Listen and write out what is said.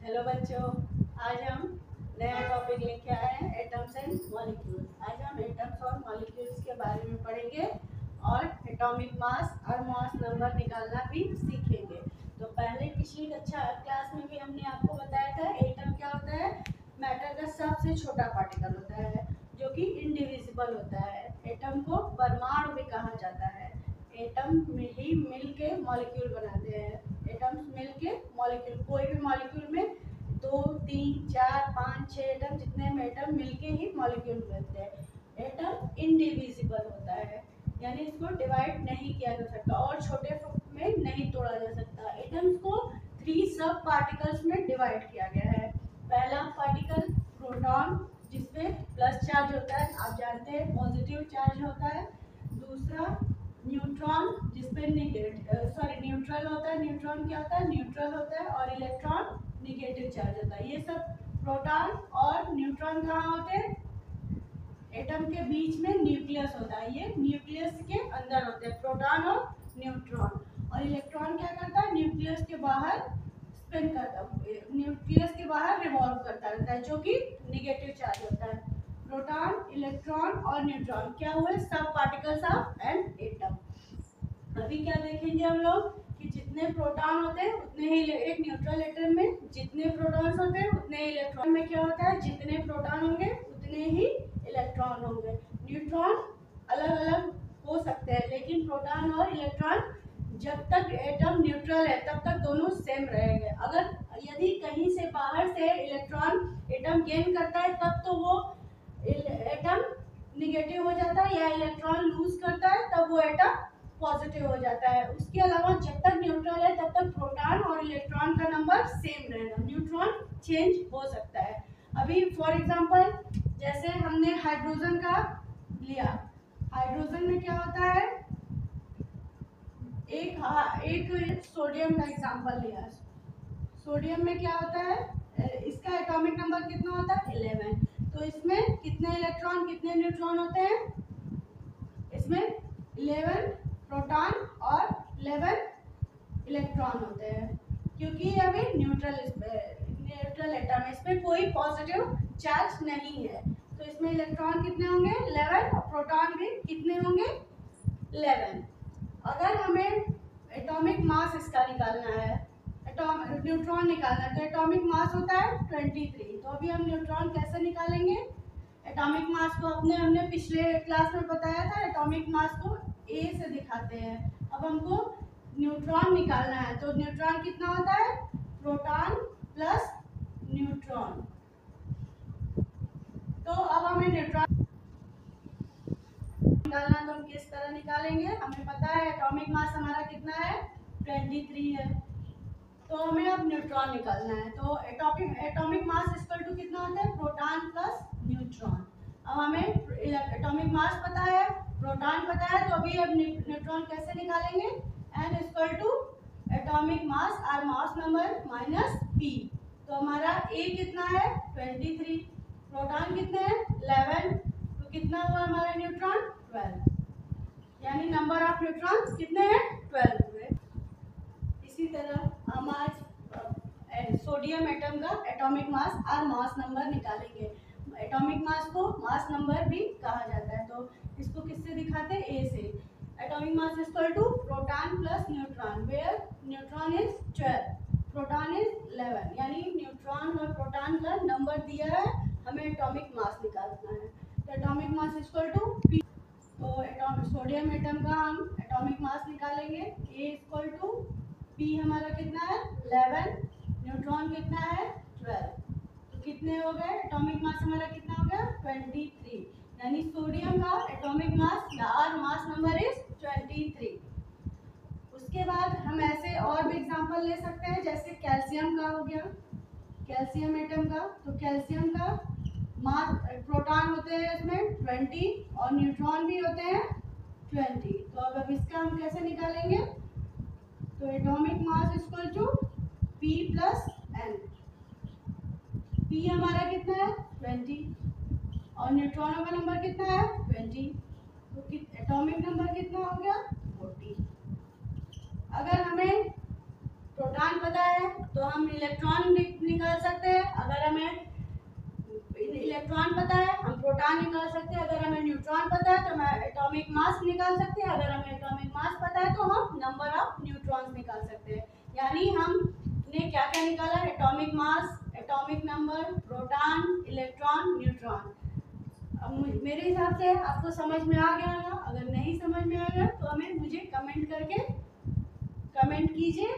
Hello बच्चों, आज हम नया टॉपिक लेके आए हैं एटम्स एंड मॉलिक्यूल्स। आज हम एटम्स और मॉलिक्यूल्स के बारे में पढ़ेंगे और एटॉमिक मास और मास नंबर निकालना भी सीखेंगे। तो पहले पिछली कक्षा क्लास में भी हमने आपको बताया था एटम क्या होता है। मैटर का सबसे छोटा पार्टिकल होता है जो कि इनडिविजिबल होता है। एटम को परमाणु भी कहा जाता है। एटम ही मिल के मॉलिक्यूल बनाते हैं। एटम्स मिल के मॉलिक्यूल, कोई भी मॉलिक्यूल में 2, 3, 4, 5, 6 एटम, जितने में एटम मिलके ही मॉलिक्यूल बनते हैं। एटम इनडिविजिबल होता है, यानी इसको डिवाइड नहीं किया जा सकता और छोटे में नहीं तोड़ा जा सकता। एटम्स को 3 सब पार्टिकल्स में डिवाइड किया गया है। पहला पार्टिकल प्रोटॉन, जिसपे प्लस चार्ज होता है, आप जानते हैं पॉजिटिव चार्ज होता है। दूसरा न्यूट्रॉन, जिसपे न्यूट्रल होता है। न्यूट्रॉन क्या होता है? न्यूट्रल होता है। और इलेक्ट्रॉन निगेटिव चार्ज होता है। ये सब प्रोटॉन और न्यूट्रॉन कहाँ होते हैं? एटम के बीच में न्यूक्लियस होता है। ये न्यूक्लियस के अंदर होते हैं प्रोटॉन और न्यूट्रॉन। और इलेक्ट्रॉन क्या करता है? न्यूक्लियस के बाहर स्पिन करता है, न्यूक्लियस के बाहर रिवॉल्व करता रहता है, जो कि निगेटिव चार्ज होता है। प्रोटॉन, इलेक्ट्रॉन और न्यूट्रॉन क्या हुए? सब पार्टिकल्स ऑफ एन एटम। अभी क्या देखेंगे हम लोग कि जितने प्रोटॉन होते हैं उतने ही, एक न्यूट्रल एटम में जितने प्रोटॉन्स होते हैं उतने ही इलेक्ट्रॉन में क्या होता है? जितने प्रोटॉन होंगे उतने ही इलेक्ट्रॉन होंगे। न्यूट्रॉन अलग अलग हो सकते हैं, लेकिन प्रोटॉन और इलेक्ट्रॉन जब तक एटम न्यूट्रल है तब तक दोनों सेम रहेंगे। अगर यदि कहीं से बाहर से इलेक्ट्रॉन एटम गेन करता है तब तो वो एटम निगेटिव हो जाता है, या इलेक्ट्रॉन लूज करता है तब वो एटम पॉजिटिव हो जाता है। उसके अलावा जब तक न्यूट्रल है तब तक प्रोटॉन और इलेक्ट्रॉन का नंबर सेम रहेगा। न्यूट्रॉन चेंज हो सकता है। अभी फॉर एग्जांपल जैसे हमने हाइड्रोजन का लिया, हाइड्रोजन में क्या होता है? एक सोडियम का एग्जांपल लिया। सोडियम में क्या होता है? इसका एटॉमिक नंबर कितना होता है? 11। तो इसमें कितने इलेक्ट्रॉन कितने न्यूट्रॉन होते हैं? इसमें 11 प्रोटॉन और 11 इलेक्ट्रॉन होते हैं, क्योंकि ये अभी न्यूट्रल एटम है, इसमें कोई पॉजिटिव चार्ज नहीं है। तो इसमें इलेक्ट्रॉन कितने होंगे? 11। और प्रोटॉन भी कितने होंगे? 11। अगर हमें एटॉमिक मास इसका निकालना है, न्यूट्रॉन निकालना है, तो एटॉमिक मास होता है 23। तो अभी हम न्यूट्रॉन कैसे निकालेंगे? एटॉमिक मास को हमने पिछले क्लास में बताया था, एटॉमिक मास को ए से दिखाते हैं। अब हमको न्यूट्रॉन निकालना है, तो न्यूट्रॉन कितना होता है? Proton plus neutron. तो अब हमें न्यूट्रॉन निकालना, तो हम किस तरह निकालेंगे? हमें पता है एटॉमिक मास हमारा कितना है? 23 है। तो हमें अब न्यूट्रॉन निकालना है। तो एटॉमिक मास इक्वल टू कितना होता है? Proton plus neutron. अब हमें एटॉमिक मास पता है, प्रोटॉन पता है, तो अभी अब न्यूट्रॉन कैसे निकालेंगे? n equal to atomic mass और मास नंबर माइनस p। तो हमारा a कितना है? 23। प्रोटॉन कितने हैं? 11। तो कितना हुआ हमारा न्यूट्रॉन? 12। यानी नंबर ऑफ न्यूट्रॉन्स कितने हैं? 12 हुए। इसी तरह हम आज सोडियम एटम का एटॉमिक मास और मास नंबर निकालेंगे। एटॉमिक मास को मास नंबर भी कहा जाता है। तो इसको किससे दिखाते हैं? ए से। Atomic mass equal to proton plus neutron, where neutron is 12, proton is 11। यानी न्यूट्रॉन और प्रोटॉन का नंबर दिया है, हमें एटॉमिक मास निकालना है। तो atomic mass equal to P. तो सोडियम एटम का हम एटॉमिक मास निकालेंगे। ए इक्वल टू पी हमारा कितना है? 11। न्यूट्रॉन कितना है? 12। तो कितने हो गए? एटॉमिक मास हमारा कितना हो गया? 23। यानी सोडियम का एटॉमिक मास और मास नंबर इज 23। उसके बाद हम ऐसे और भी एग्जांपल ले सकते हैं, जैसे कैल्शियम का हो गया, कैल्शियम एटम का। तो कैल्शियम का मास, प्रोटॉन होते हैं इसमें 20 और न्यूट्रॉन भी होते हैं 20। तो अब इसका हम कैसे निकालेंगे? तो atomic mass equal to P plus N। P हमारा कितना है? 20 और न्यूट्रॉनों का नंबर कितना है? 20। तो एटॉमिक नंबर कितना हो गया? 40। अगर हमें प्रोटॉन पता है तो हम इलेक्ट्रॉन निकाल सकते हैं अगर हमें इलेक्ट्रॉन पता है, हम प्रोटॉन निकाल सकते हैं अगर हमें न्यूट्रॉन पता है, तो हम एटॉमिक मास निकाल सकते हैं अगर हमें एटॉमिक मास पता है, तो हम नंबर ऑफ न्यूट्रॉन्स निकाल सकते हैं। यानी हमने क्या क्या निकाला, atomic mass, atomic number, proton, electron, neutron. अब मेरे हिसाब से आपको समझ में आ गया होगा। अगर नहीं समझ में आ गया तो मुझे कमेंट कीजिए।